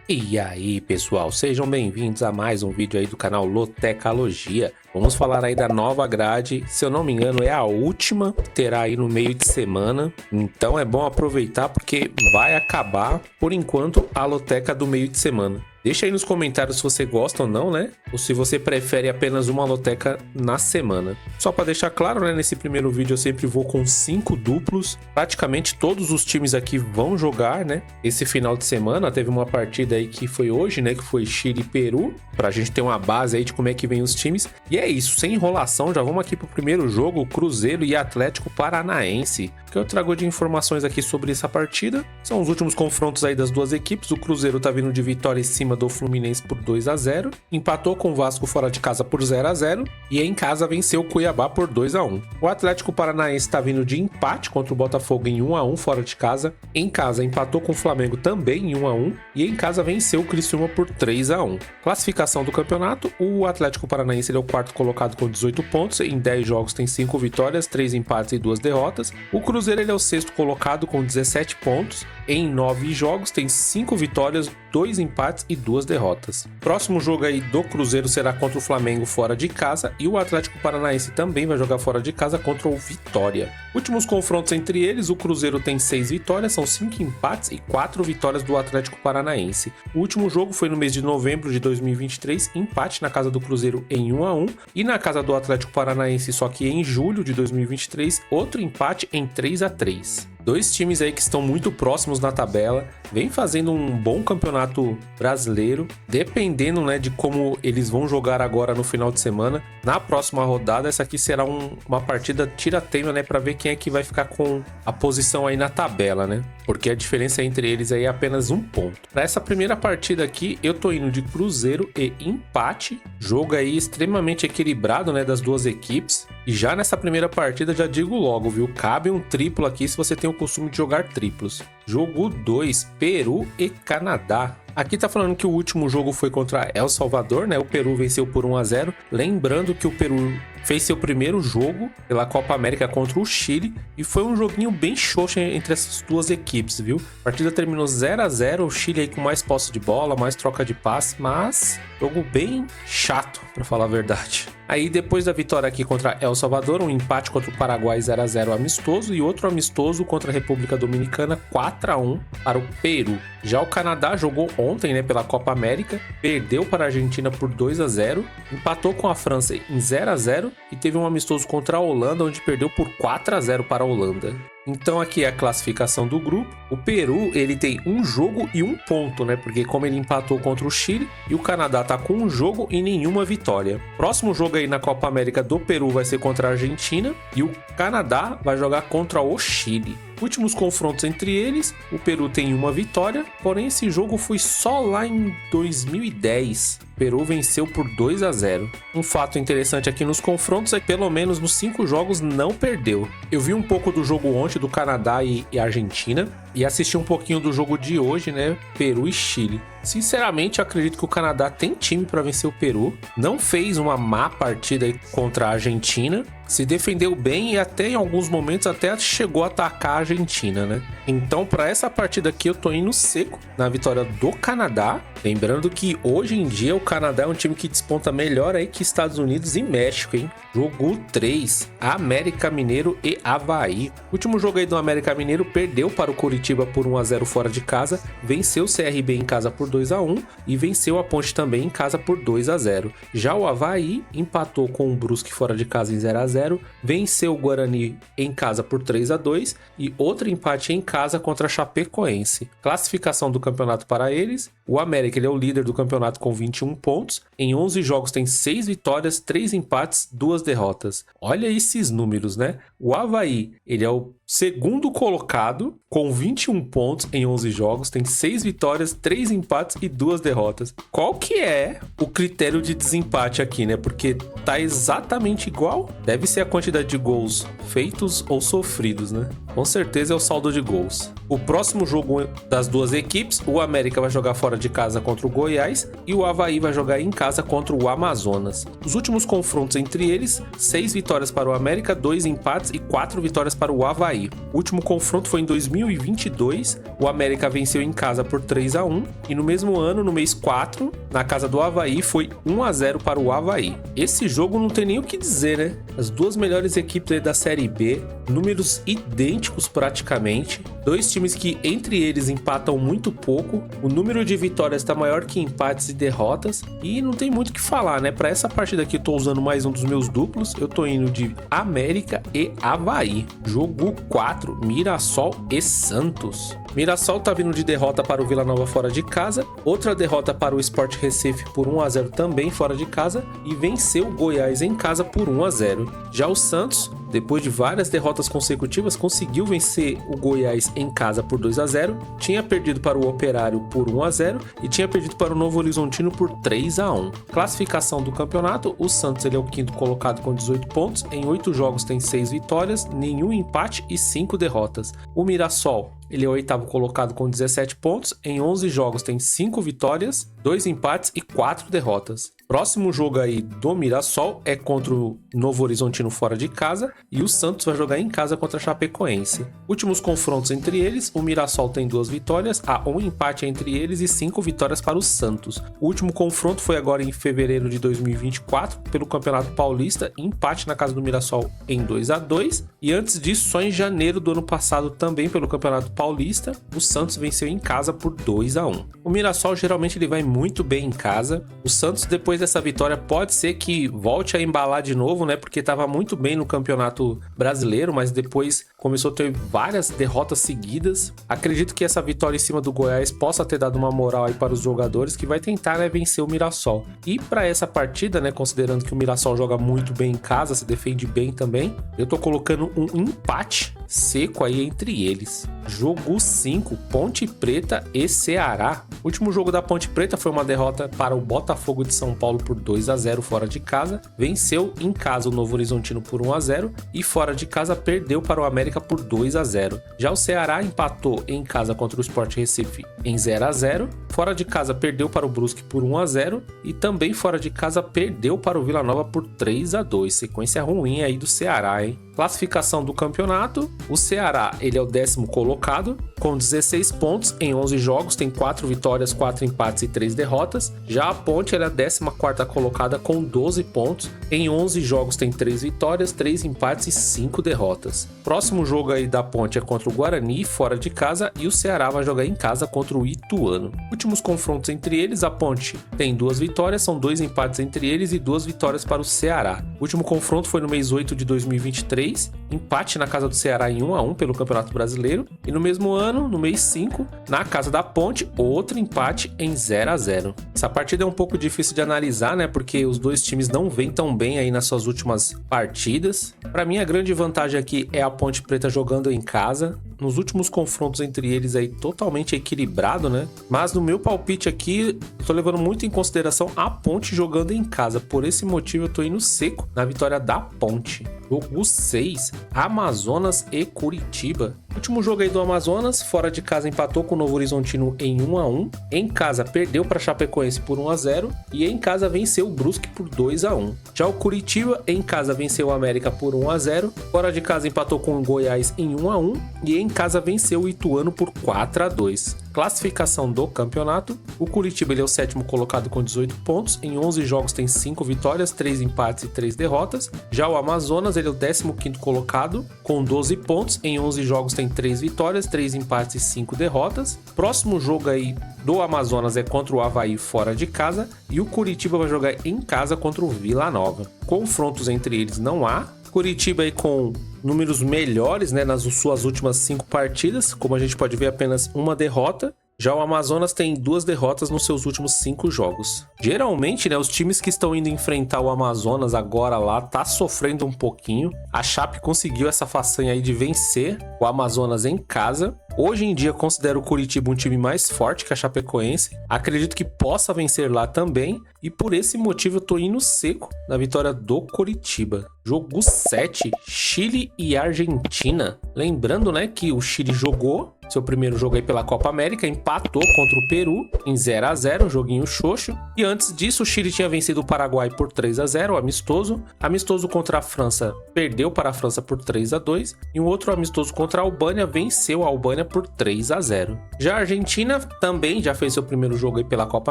E aí, pessoal, sejam bem-vindos a mais um vídeo aí do canal Lotecalogia. Vamos falar aí da nova grade, se eu não me engano é a última, terá aí no meio de semana. Então é bom aproveitar porque vai acabar, por enquanto, a loteca do meio de semana. Deixa aí nos comentários se você gosta ou não, né? Ou se você prefere apenas uma loteca na semana. Só para deixar claro, né? Nesse primeiro vídeo eu sempre vou com 5 duplos. Praticamente todos os times aqui vão jogar, né? Esse final de semana teve uma partida aí que foi hoje, né? Que foi Chile e Peru. Pra gente ter uma base aí de como é que vem os times. E é isso, sem enrolação, já vamos aqui pro primeiro jogo, Cruzeiro e Atlético Paranaense. O que eu trago de informações aqui sobre essa partida são os últimos confrontos aí das duas equipes. O Cruzeiro tá vindo de vitória em cima do Fluminense por 2-0, empatou com o Vasco fora de casa por 0-0 e em casa venceu o Cuiabá por 2-1. O Atlético Paranaense está vindo de empate contra o Botafogo em 1-1 fora de casa, em casa empatou com o Flamengo também em 1-1 e em casa venceu o Criciúma por 3-1. Classificação do campeonato, o Atlético Paranaense ele é o quarto colocado com 18 pontos, em 10 jogos tem 5 vitórias, 3 empates e 2 derrotas. O Cruzeiro ele é o sexto colocado com 17 pontos, em 9 jogos tem 5 vitórias, 2 empates e 2 derrotas. Próximo jogo aí do Cruzeiro será contra o Flamengo fora de casa e o Atlético Paranaense também vai jogar fora de casa contra o Vitória. Últimos confrontos entre eles, o Cruzeiro tem 6 vitórias, são 5 empates e 4 vitórias do Atlético Paranaense. O último jogo foi no mês de novembro de 2023, empate na casa do Cruzeiro em 1-1 e na casa do Atlético Paranaense, só que em julho de 2023, outro empate em 3-3. Dois times aí que estão muito próximos na tabela, vem fazendo um bom campeonato brasileiro, dependendo, né, de como eles vão jogar agora no final de semana. Na próxima rodada, essa aqui será uma partida tira-teima, né, para ver quem é que vai ficar com a posição aí na tabela, né? Porque a diferença entre eles aí é apenas 1 ponto. Para essa primeira partida aqui, eu tô indo de Cruzeiro e empate, jogo aí extremamente equilibrado, né, das duas equipes. E já nessa primeira partida, já digo logo, viu? Cabe um triplo aqui se você tem o costume de jogar triplos. Jogo 2, Peru e Canadá. Aqui tá falando que o último jogo foi contra El Salvador, né? O Peru venceu por 1-0. Lembrando que o Peru fez seu primeiro jogo pela Copa América contra o Chile e foi um joguinho bem xoxo entre essas duas equipes, viu? A partida terminou 0-0, o Chile aí com mais posse de bola, mais troca de passe, mas jogo bem chato, pra falar a verdade. Aí depois da vitória aqui contra El Salvador, um empate contra o Paraguai 0-0 amistoso e outro amistoso contra a República Dominicana 4-1 para o Peru. Já o Canadá jogou ontem, né, pela Copa América, perdeu para a Argentina por 2-0, empatou com a França em 0-0 e teve um amistoso contra a Holanda onde perdeu por 4-0 para a Holanda. Então aqui é a classificação do grupo. O Peru, ele tem um jogo e 1 ponto, né? Porque como ele empatou contra o Chile e o Canadá tá com um jogo e nenhuma vitória. Próximo jogo aí na Copa América do Peru vai ser contra a Argentina e o Canadá vai jogar contra o Chile. Últimos confrontos entre eles, o Peru tem uma vitória, porém esse jogo foi só lá em 2010. O Peru venceu por 2-0. Um fato interessante aqui nos confrontos é que pelo menos nos 5 jogos não perdeu. Eu vi um pouco do jogo ontem do Canadá e Argentina e assisti um pouquinho do jogo de hoje, né? Peru e Chile. Sinceramente, eu acredito que o Canadá tem time para vencer o Peru. Não fez uma má partida aí contra a Argentina. Se defendeu bem e até em alguns momentos até chegou a atacar a Argentina, né? Então, para essa partida aqui, eu tô indo seco na vitória do Canadá. Lembrando que hoje em dia o Canadá é um time que desponta melhor aí que Estados Unidos e México, hein? Jogo 3, América Mineiro e Avaí. O último jogo aí do América Mineiro perdeu para o Coritiba por 1-0 fora de casa, venceu o CRB em casa por 2-1 e venceu a Ponte também em casa por 2-0. Já o Avaí empatou com o Brusque fora de casa em 0-0, venceu o Guarani em casa por 3-2 e outro empate em casa contra a Chapecoense. Classificação do campeonato para eles: o América ele é o líder do campeonato com 21 pontos, em 11 jogos tem 6 vitórias, 3 empates, 2 derrotas. Olha esses números, né? O Avaí ele é o segundo colocado com 21 pontos em 11 jogos, tem 6 vitórias, 3 empates e 2 derrotas. Qual que é o critério de desempate aqui, né? Porque tá exatamente igual. Deve ser a quantidade de gols feitos ou sofridos, né? Com certeza é o saldo de gols. O próximo jogo das duas equipes, o América vai jogar fora de casa contra o Goiás e o Avaí vai jogar em casa contra o Amazonas. Os últimos confrontos entre eles, 6 vitórias para o América, 2 empates e 4 vitórias para o Avaí. O último confronto foi em 2022, o América venceu em casa por 3-1 e no mesmo ano, no mês 4, na casa do Avaí, foi 1-0 para o Avaí. Esse jogo não tem nem o que dizer, né? As duas melhores equipes aí da Série B, números idênticos praticamente, dois times que entre eles empatam muito pouco, o número de vitórias está maior que empates e derrotas, e não tem muito o que falar, né? Para essa partida aqui eu tô usando mais um dos meus duplos, eu tô indo de América e Avaí. Jogo 4, Mirassol e Santos. Mirassol tá vindo de derrota para o Vila Nova fora de casa, outra derrota para o Sport Recife por 1-0 também fora de casa e venceu o Goiás em casa por 1-0. Já o Santos, depois de várias derrotas consecutivas, conseguiu vencer o Goiás em casa por 2-0, tinha perdido para o Operário por 1-0 e tinha perdido para o Novo Horizontino por 3-1. Classificação do campeonato, o Santos ele é o quinto colocado com 18 pontos, em 8 jogos tem 6 vitórias, nenhum empate e 5 derrotas. O Mirassol, ele é o oitavo colocado com 17 pontos, em 11 jogos tem 5 vitórias, 2 empates e 4 derrotas. Próximo jogo aí do Mirassol é contra o Novo Horizontino fora de casa e o Santos vai jogar em casa contra a Chapecoense. Últimos confrontos entre eles, o Mirassol tem 2 vitórias, há 1 empate entre eles e 5 vitórias para o Santos. O último confronto foi agora em fevereiro de 2024 pelo Campeonato Paulista, empate na casa do Mirassol em 2-2 e antes disso, só em janeiro do ano passado também pelo Campeonato Paulista, o Santos venceu em casa por 2-1. O Mirassol geralmente ele vai muito bem em casa, o Santos depois dessa vitória pode ser que volte a embalar de novo, né? Porque estava muito bem no Campeonato Brasileiro, mas depois começou a ter várias derrotas seguidas. Acredito que essa vitória em cima do Goiás possa ter dado uma moral aí para os jogadores que vai tentar, né, vencer o Mirassol. E para essa partida, né, considerando que o Mirassol joga muito bem em casa, se defende bem também, eu tô colocando um empate seco aí entre eles. Jogo 5, Ponte Preta e Ceará. O último jogo da Ponte Preta foi uma derrota para o Botafogo de São Paulo por 2-0 fora de casa. Venceu em casa o Novo Horizontino por 1-0 e fora de casa perdeu para o América por 2-0. Já o Ceará empatou em casa contra o Sport Recife em 0-0. Fora de casa perdeu para o Brusque por 1-0 e também fora de casa perdeu para o Vila Nova por 3-2. Sequência ruim aí do Ceará, hein? Classificação do campeonato, o Ceará ele é o 10º colocado, com 16 pontos em 11 jogos, tem 4 vitórias, 4 empates e 3 derrotas. Já a Ponte ela é a 14ª colocada com 12 pontos, em 11 jogos tem 3 vitórias, 3 empates e 5 derrotas. Próximo jogo aí da Ponte é contra o Guarani, fora de casa, e o Ceará vai jogar em casa contra o Ituano. Últimos confrontos entre eles, a Ponte tem 2 vitórias, são 2 empates entre eles e 2 vitórias para o Ceará. O último confronto foi no mês 8 de 2023, empate na casa do Ceará em 1-1 pelo Campeonato Brasileiro, e no mesmo ano, no mês 5, na casa da Ponte, outro empate em 0-0. Essa partida é um pouco difícil de analisar, né, porque os dois times não vêm tão bem aí nas suas últimas partidas. Para mim, a grande vantagem aqui é a Ponte Preta jogando em casa. Nos últimos confrontos entre eles aí totalmente equilibrado, né? Mas no meu palpite aqui, eu tô levando muito em consideração a Ponte jogando em casa. Por esse motivo eu tô indo seco na vitória da Ponte. Jogo 6, Amazonas e Curitiba. Último jogo aí do Amazonas, fora de casa empatou com o Novo Horizontino em 1-1. Em casa perdeu para Chapecoense por 1-0 e em casa venceu o Brusque por 2-1. Já o Curitiba em casa venceu o América por 1-0, fora de casa empatou com o Goiás em 1-1 e em casa venceu o Ituano por 4-2. Classificação do campeonato, o Curitiba ele é o 7º colocado com 18 pontos, em 11 jogos tem 5 vitórias, 3 empates e 3 derrotas. Já o Amazonas ele é o 15º colocado com 12 pontos, em 11 jogos tem 3 vitórias, 3 empates e 5 derrotas. Próximo jogo aí do Amazonas é contra o Avaí fora de casa e o Curitiba vai jogar em casa contra o Vila Nova. Confrontos entre eles não há. Curitiba aí com números melhores, né, nas suas últimas 5 partidas, como a gente pode ver, apenas uma derrota. Já o Amazonas tem 2 derrotas nos seus últimos 5 jogos. Geralmente, né, os times que estão indo enfrentar o Amazonas agora lá tá sofrendo um pouquinho. A Chape conseguiu essa façanha aí de vencer o Amazonas em casa. Hoje em dia considero o Coritiba um time mais forte que a Chapecoense. Acredito que possa vencer lá também. E por esse motivo eu tô indo seco na vitória do Coritiba. Jogo 7, Chile e Argentina. Lembrando, né, que o Chile jogou seu primeiro jogo aí pela Copa América, empatou contra o Peru em 0-0, joguinho xoxo. E antes disso, o Chile tinha vencido o Paraguai por 3-0, amistoso. Amistoso contra a França, perdeu para a França por 3-2. E um outro amistoso contra a Albânia, venceu a Albânia por 3-0. Já a Argentina também já fez seu primeiro jogo aí pela Copa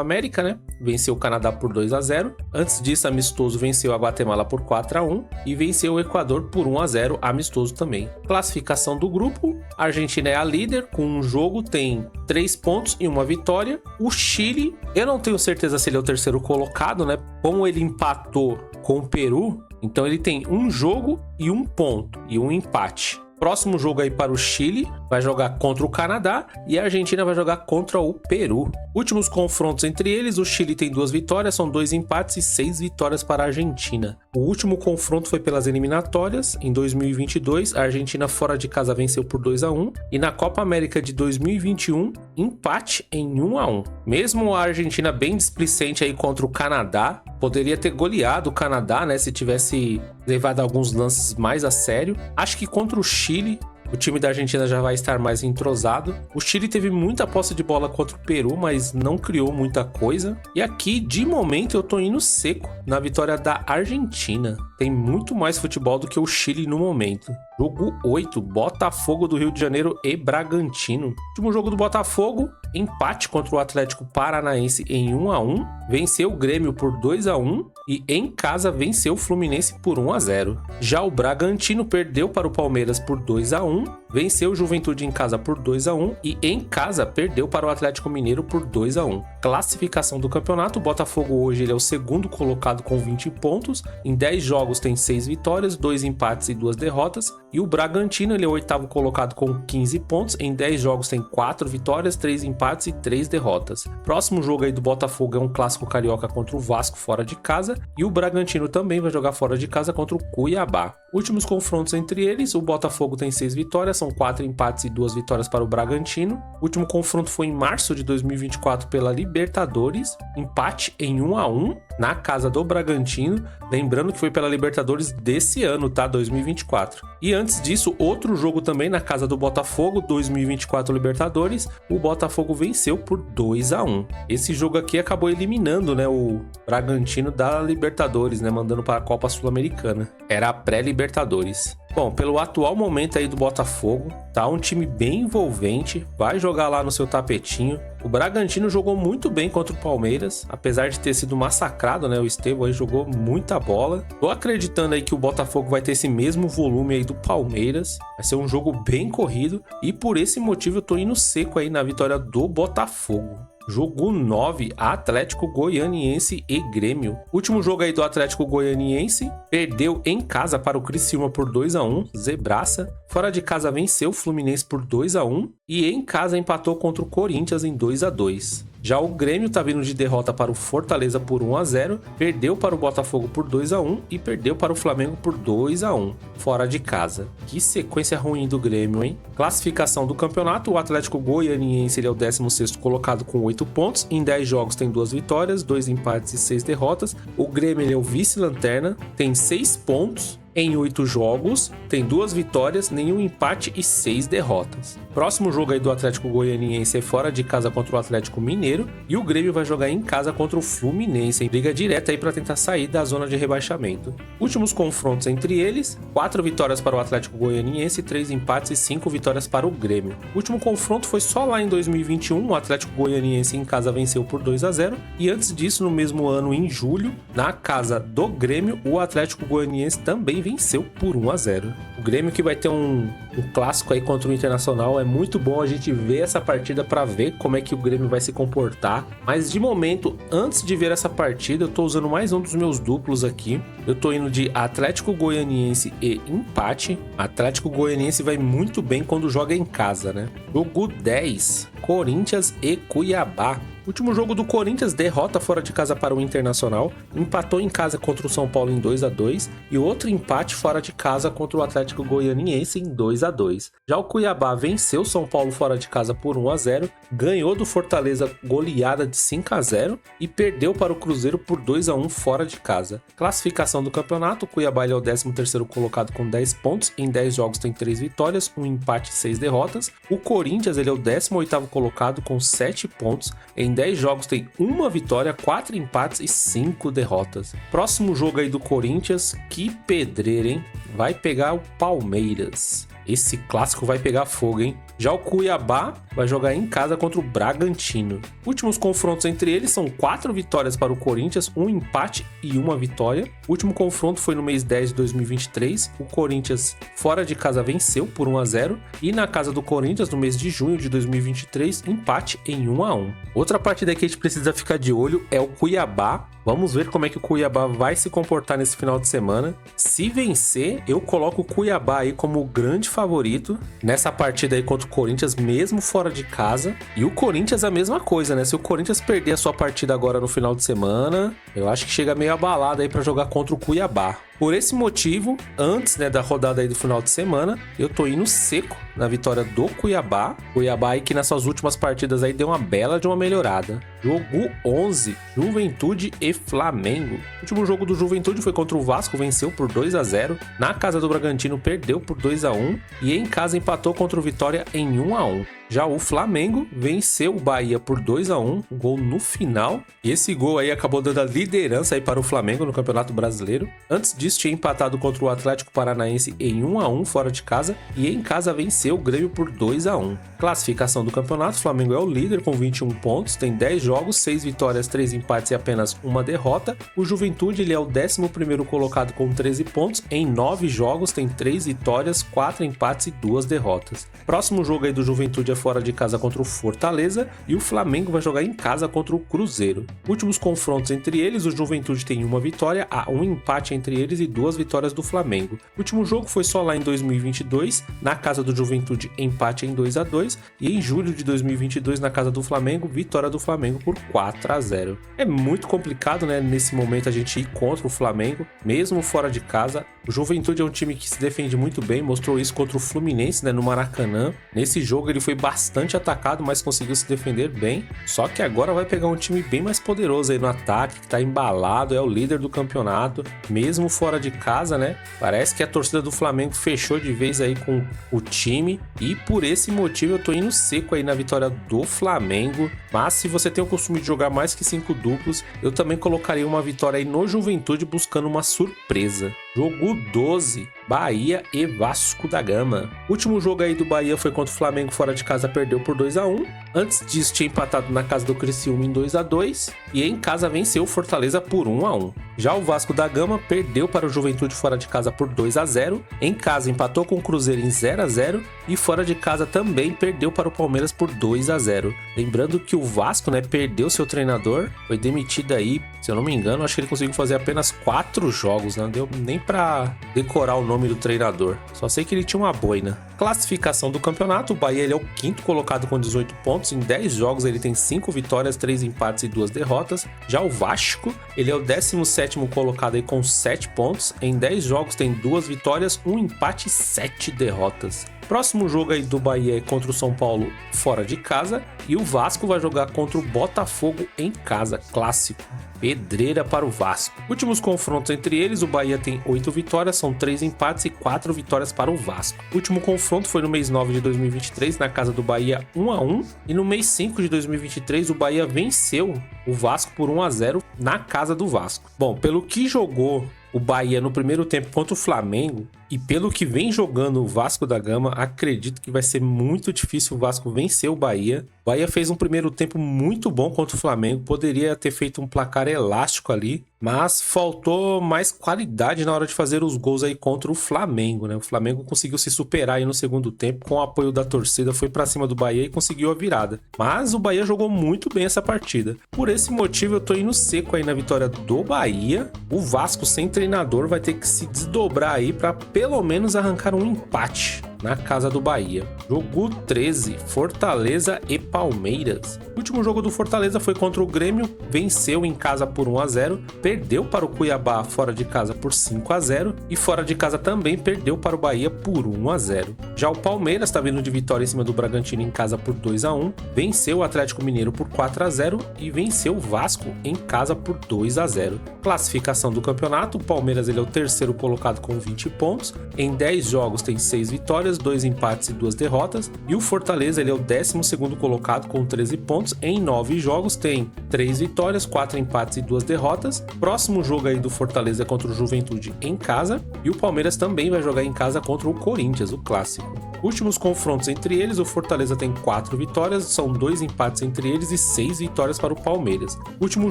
América, né? Venceu o Canadá por 2-0. Antes disso, amistoso venceu a Guatemala por 4-1 e venceu o Equador por 1-0, amistoso também. Classificação do grupo, a Argentina é a líder, com um jogo tem 3 pontos e uma vitória. O Chile, eu não tenho certeza se ele é o terceiro colocado, né? Como ele empatou com o Peru, então ele tem um jogo e um ponto e um empate. Próximo jogo aí para o Chile, vai jogar contra o Canadá e a Argentina vai jogar contra o Peru. Últimos confrontos entre eles, o Chile tem 2 vitórias, são 2 empates e 6 vitórias para a Argentina. O último confronto foi pelas eliminatórias, em 2022, a Argentina fora de casa venceu por 2-1 e na Copa América de 2021, empate em 1-1. Mesmo a Argentina bem displicente aí contra o Canadá, poderia ter goleado o Canadá, né, se tivesse levado alguns lances mais a sério. Acho que contra o Chile, o time da Argentina já vai estar mais entrosado. O Chile teve muita posse de bola contra o Peru, mas não criou muita coisa. E aqui, de momento, eu tô indo seco na vitória da Argentina. Tem muito mais futebol do que o Chile no momento. Jogo 8, Botafogo do Rio de Janeiro e Bragantino. Último jogo do Botafogo, empate contra o Atlético Paranaense em 1-1. Venceu o Grêmio por 2-1 e em casa venceu o Fluminense por 1-0. Já o Bragantino perdeu para o Palmeiras por 2-1. Venceu o Juventude em casa por 2-1 e em casa perdeu para o Atlético Mineiro por 2-1. Classificação do campeonato, o Botafogo hoje ele é o segundo colocado com 20 pontos. Em 10 jogos tem 6 vitórias, 2 empates e 2 derrotas. E o Bragantino ele é o oitavo colocado com 15 pontos. Em 10 jogos tem 4 vitórias, 3 empates e 3 derrotas. Próximo jogo aí do Botafogo é um clássico carioca contra o Vasco fora de casa. E o Bragantino também vai jogar fora de casa contra o Cuiabá. Últimos confrontos entre eles, o Botafogo tem 6 vitórias, são 4 empates e 2 vitórias para o Bragantino. O último confronto foi em março de 2024 pela Libertadores, empate em 1-1 na casa do Bragantino, lembrando que foi pela Libertadores desse ano, tá? 2024. E antes disso, outro jogo também na casa do Botafogo, 2024 Libertadores, o Botafogo venceu por 2-1. Esse jogo aqui acabou eliminando, né, o Bragantino da Libertadores, né, mandando para a Copa Sul-Americana. Era a pré-Libertadores. Bom, pelo atual momento aí do Botafogo, tá um time bem envolvente, vai jogar lá no seu tapetinho. O Bragantino jogou muito bem contra o Palmeiras, apesar de ter sido massacrado, né? O Estevão aí jogou muita bola. Tô acreditando aí que o Botafogo vai ter esse mesmo volume aí do Palmeiras. Vai ser um jogo bem corrido e por esse motivo eu tô indo seco aí na vitória do Botafogo. Jogo 9, Atlético Goianiense e Grêmio. Último jogo aí do Atlético Goianiense, perdeu em casa para o Criciúma por 2-1, zebraça. Fora de casa venceu o Fluminense por 2-1 e em casa empatou contra o Corinthians em 2-2. Já o Grêmio tá vindo de derrota para o Fortaleza por 1-0, perdeu para o Botafogo por 2-1 e perdeu para o Flamengo por 2-1, fora de casa. Que sequência ruim do Grêmio, hein? Classificação do campeonato, o Atlético Goianiense ele é o 16º colocado com 8 pontos, em 10 jogos tem 2 vitórias, 2 empates e 6 derrotas. O Grêmio ele é o vice-lanterna, tem 6 pontos. Em 8 jogos, tem 2 vitórias, nenhum empate e 6 derrotas. Próximo jogo aí do Atlético Goianiense é fora de casa contra o Atlético Mineiro. E o Grêmio vai jogar em casa contra o Fluminense, em briga direta aí para tentar sair da zona de rebaixamento. Últimos confrontos entre eles, 4 vitórias para o Atlético Goianiense, 3 empates e 5 vitórias para o Grêmio. O último confronto foi só lá em 2021, o Atlético Goianiense em casa venceu por 2-0. E antes disso, no mesmo ano, em julho, na casa do Grêmio, o Atlético Goianiense também venceu por 1-0. O Grêmio que vai ter um clássico aí contra o Internacional. É muito bom a gente ver essa partida para ver como é que o Grêmio vai se comportar. Mas de momento, antes de ver essa partida, eu tô usando mais um dos meus duplos aqui. Eu tô indo de Atlético Goianiense e empate. Atlético Goianiense vai muito bem quando joga em casa, né? Jogo 10, Corinthians e Cuiabá. Último jogo do Corinthians, derrota fora de casa para o Internacional, empatou em casa contra o São Paulo em 2-2 e outro empate fora de casa contra o Atlético Goianiense em 2-2. 2-2. Já o Cuiabá venceu o São Paulo fora de casa por 1-0, ganhou do Fortaleza goleada de 5-0 e perdeu para o Cruzeiro por 2-1 fora de casa. Classificação do campeonato, o Cuiabá ele é o 13º colocado com 10 pontos, em 10 jogos tem 3 vitórias, 1 empate e 6 derrotas. O Corinthians ele é o 18º colocado com 7 pontos, em 10 jogos tem 1 vitória, 4 empates e 5 derrotas. Próximo jogo aí do Corinthians, que pedreira, hein? Vai pegar o Palmeiras. Esse clássico vai pegar fogo, hein? Já o Cuiabá vai jogar em casa contra o Bragantino. Últimos confrontos entre eles são 4 vitórias para o Corinthians, 1 empate e 1 vitória. O último confronto foi no mês 10 de 2023. O Corinthians fora de casa venceu por 1-0 e na casa do Corinthians no mês de junho de 2023, empate em 1-1. Outra partida que a gente precisa ficar de olho é o Cuiabá. Vamos ver como é que o Cuiabá vai se comportar nesse final de semana. Se vencer, eu coloco o Cuiabá aí como o grande favorito nessa partida aí contra o Corinthians, mesmo fora de casa. E o Corinthians a mesma coisa, né? Se o Corinthians perder a sua partida agora no final de semana, eu acho que chega meio abalado aí para jogar contra o Cuiabá. Por esse motivo, antes, né, da rodada aí do final de semana, eu tô indo seco na vitória do Cuiabá. Cuiabá aí que nessas últimas partidas aí deu uma bela de uma melhorada. Jogo 11, Juventude e Flamengo. O último jogo do Juventude foi contra o Vasco, venceu por 2-0. Na casa do Bragantino perdeu por 2-1 e em casa empatou contra o Vitória em 1-1. Já o Flamengo venceu o Bahia por 2-1, um gol no final. E esse gol aí acabou dando a liderança aí para o Flamengo no Campeonato Brasileiro. Antes disso, tinha empatado contra o Atlético Paranaense em 1-1 fora de casa e em casa venceu o Grêmio por 2-1. Classificação do campeonato, o Flamengo é o líder com 21 pontos, tem 10 jogos, 6 vitórias, 3 empates e apenas 1 derrota. O Juventude ele é o 11º colocado com 13 pontos, em 9 jogos tem 3 vitórias, 4 empates e 2 derrotas. Próximo jogo aí do Juventude é fora de casa contra o Fortaleza e o Flamengo vai jogar em casa contra o Cruzeiro. Últimos confrontos entre eles, o Juventude tem 1 vitória, há 1 empate entre eles e 2 vitórias do Flamengo. O último jogo foi só lá em 2022, na casa do Juventude, empate em 2-2 e em julho de 2022 na casa do Flamengo, vitória do Flamengo por 4-0. É muito complicado, né, nesse momento a gente ir contra o Flamengo, mesmo fora de casa. O Juventude é um time que se defende muito bem, mostrou isso contra o Fluminense, né, no Maracanã. Nesse jogo ele foi bastante atacado, mas conseguiu se defender bem. Só que agora vai pegar um time bem mais poderoso aí no ataque, que tá embalado, é o líder do campeonato, mesmo fora de casa, né? Parece que a torcida do Flamengo fechou de vez aí com o time e por esse motivo eu tô indo seco aí na vitória do Flamengo. Mas se você tem o costume de jogar mais que 5 duplos, eu também colocaria uma vitória aí no Juventude buscando uma surpresa. Jogo 12, Bahia e Vasco da Gama. O último jogo aí do Bahia foi contra o Flamengo fora de casa, perdeu por 2-1. Antes disso tinha empatado na casa do Criciúma em 2-2 e em casa venceu o Fortaleza por 1-1. Já o Vasco da Gama perdeu para o Juventude fora de casa por 2-0. Em casa empatou com o Cruzeiro em 0-0 e fora de casa também perdeu para o Palmeiras por 2-0. Lembrando que o Vasco, né, perdeu seu treinador, foi demitido aí, se eu não me engano, acho que ele conseguiu fazer apenas 4 jogos, né? Não deu nem para decorar o nome do treinador. Só sei que ele tinha uma boina. Classificação do campeonato, o Bahia ele é o 5º colocado com 18 pontos, em 10 jogos ele tem 5 vitórias, 3 empates e 2 derrotas. Já o Vasco, ele é o 17º colocado aí com 7 pontos, em 10 jogos tem 2 vitórias, 1 empate e 7 derrotas. Próximo jogo aí do Bahia é contra o São Paulo fora de casa e o Vasco vai jogar contra o Botafogo em casa, clássico. Pedreira para o Vasco. Últimos confrontos entre eles, o Bahia tem 8 vitórias, são 3 empates e 4 vitórias para o Vasco. O último confronto foi no mês 9 de 2023, na casa do Bahia 1-1, e no mês 5 de 2023 o Bahia venceu o Vasco por 1-0 na casa do Vasco. Bom, pelo que jogou o Bahia no primeiro tempo contra o Flamengo e pelo que vem jogando o Vasco da Gama, acredito que vai ser muito difícil o Vasco vencer o Bahia. O Bahia fez um primeiro tempo muito bom contra o Flamengo, poderia ter feito um placar elástico ali, mas faltou mais qualidade na hora de fazer os gols aí contra o Flamengo, né? O Flamengo conseguiu se superar aí no segundo tempo, com o apoio da torcida, foi pra cima do Bahia e conseguiu a virada. Mas o Bahia jogou muito bem essa partida. Por esse motivo eu tô indo seco aí na vitória do Bahia. O Vasco sem treinador vai ter que se desdobrar aí pra pelo menos arrancar um empate na casa do Bahia. Jogo 13, Fortaleza e Palmeiras. O último jogo do Fortaleza foi contra o Grêmio, venceu em casa por 1-0, perdeu para o Cuiabá fora de casa por 5-0 e fora de casa também perdeu para o Bahia por 1-0. Já o Palmeiras está vindo de vitória em cima do Bragantino em casa por 2-1, venceu o Atlético Mineiro por 4-0 e venceu o Vasco em casa por 2-0. Classificação do campeonato, o Palmeiras ele é o terceiro colocado com 20 pontos, em 10 jogos tem 6 vitórias, 2 empates e 2 derrotas, e o Fortaleza ele é o 12º colocado com 13 pontos, em 9 jogos tem 3 vitórias, 4 empates e 2 derrotas. Próximo jogo aí do Fortaleza é contra o Juventude em casa, e o Palmeiras também vai jogar em casa contra o Corinthians, o clássico. Últimos confrontos entre eles, o Fortaleza tem 4 vitórias, são 2 empates entre eles e 6 vitórias para o Palmeiras. O último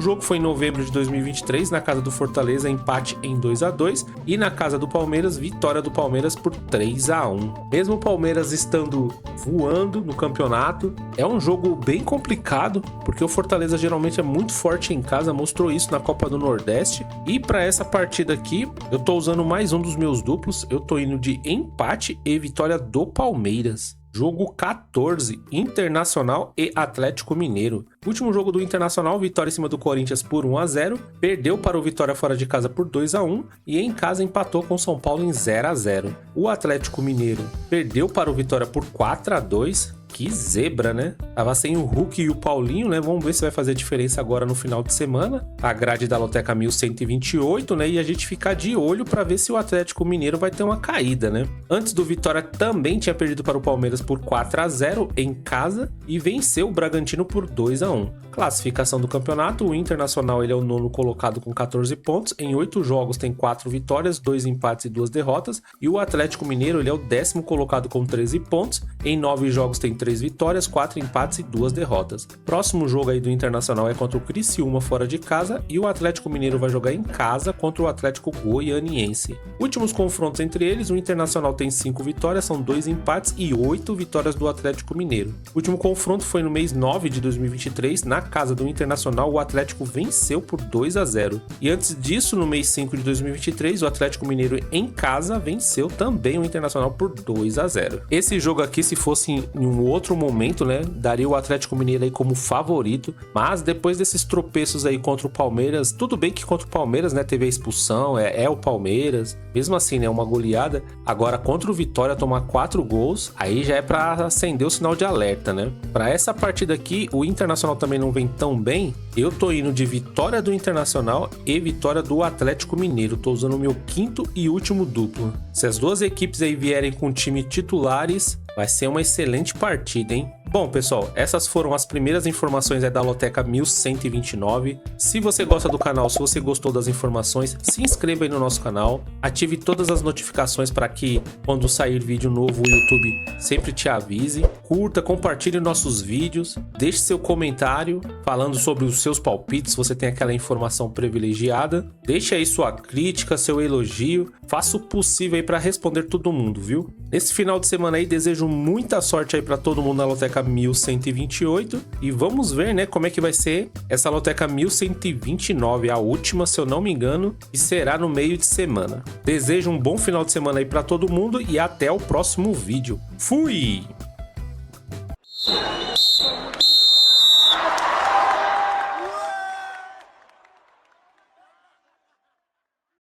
jogo foi em novembro de 2023, na casa do Fortaleza, empate em 2-2, e na casa do Palmeiras, vitória do Palmeiras por 3-1. Mesmo o Palmeiras estando voando no campeonato, é um jogo bem complicado, porque o Fortaleza geralmente é muito forte em casa, mostrou isso na Copa do Nordeste, e para essa partida aqui, eu tô usando mais um dos meus duplos, eu tô indo de empate e vitória do Palmeiras. Jogo 14, Internacional e Atlético Mineiro. Último jogo do Internacional, vitória em cima do Corinthians por 1-0, perdeu para o Vitória fora de casa por 2-1 e em casa empatou com o São Paulo em 0-0. O Atlético Mineiro perdeu para o Vitória por 4-2. Que zebra, né? Tava sem o Hulk e o Paulinho, né? Vamos ver se vai fazer diferença agora no final de semana. A grade da Loteca 1128, né? E a gente ficar de olho para ver se o Atlético Mineiro vai ter uma caída, né? Antes do Vitória também tinha perdido para o Palmeiras por 4-0 em casa e venceu o Bragantino por 2-1. Classificação do campeonato, o Internacional ele é o 9º colocado com 14 pontos. Em 8 jogos tem 4 vitórias, 2 empates e 2 derrotas. E o Atlético Mineiro ele é o 10º colocado com 13 pontos. Em 9 jogos tem 3 vitórias, 4 empates e 2 derrotas. Próximo jogo aí do Internacional é contra o Criciúma fora de casa e o Atlético Mineiro vai jogar em casa contra o Atlético Goianiense. Últimos confrontos entre eles, o Internacional tem 5 vitórias, são 2 empates e 8 vitórias do Atlético Mineiro. O último confronto foi no mês 9 de 2023, na casa do Internacional, o Atlético venceu por 2-0. E antes disso, no mês 5 de 2023, o Atlético Mineiro em casa venceu também o Internacional por 2-0. Esse jogo aqui, se fosse em um outro momento, né, daria o Atlético Mineiro aí como favorito, mas depois desses tropeços aí contra o Palmeiras, tudo bem que contra o Palmeiras, né, teve a expulsão, é o Palmeiras, mesmo assim, né, uma goleada. Agora contra o Vitória tomar 4 gols, aí já é pra acender o sinal de alerta, né? Pra essa partida aqui, o Internacional também não vem tão bem, eu tô indo de vitória do Internacional e vitória do Atlético Mineiro, tô usando o meu 5º e último duplo. Se as duas equipes aí vierem com time titulares, vai ser uma excelente partida, hein? Bom, pessoal, essas foram as primeiras informações da Loteca 1129. Se você gosta do canal, se você gostou das informações, se inscreva aí no nosso canal, ative todas as notificações para que quando sair vídeo novo o YouTube sempre te avise. Curta, compartilhe nossos vídeos, deixe seu comentário falando sobre os seus palpites, se você tem aquela informação privilegiada. Deixe aí sua crítica, seu elogio, faça o possível aí para responder todo mundo, viu? Nesse final de semana aí, desejo muita sorte aí para todo mundo na Loteca 1128 e vamos ver, né, como é que vai ser essa Loteca 1129, a última, se eu não me engano, e será no meio de semana. Desejo um bom final de semana aí para todo mundo e até o próximo vídeo. Fui!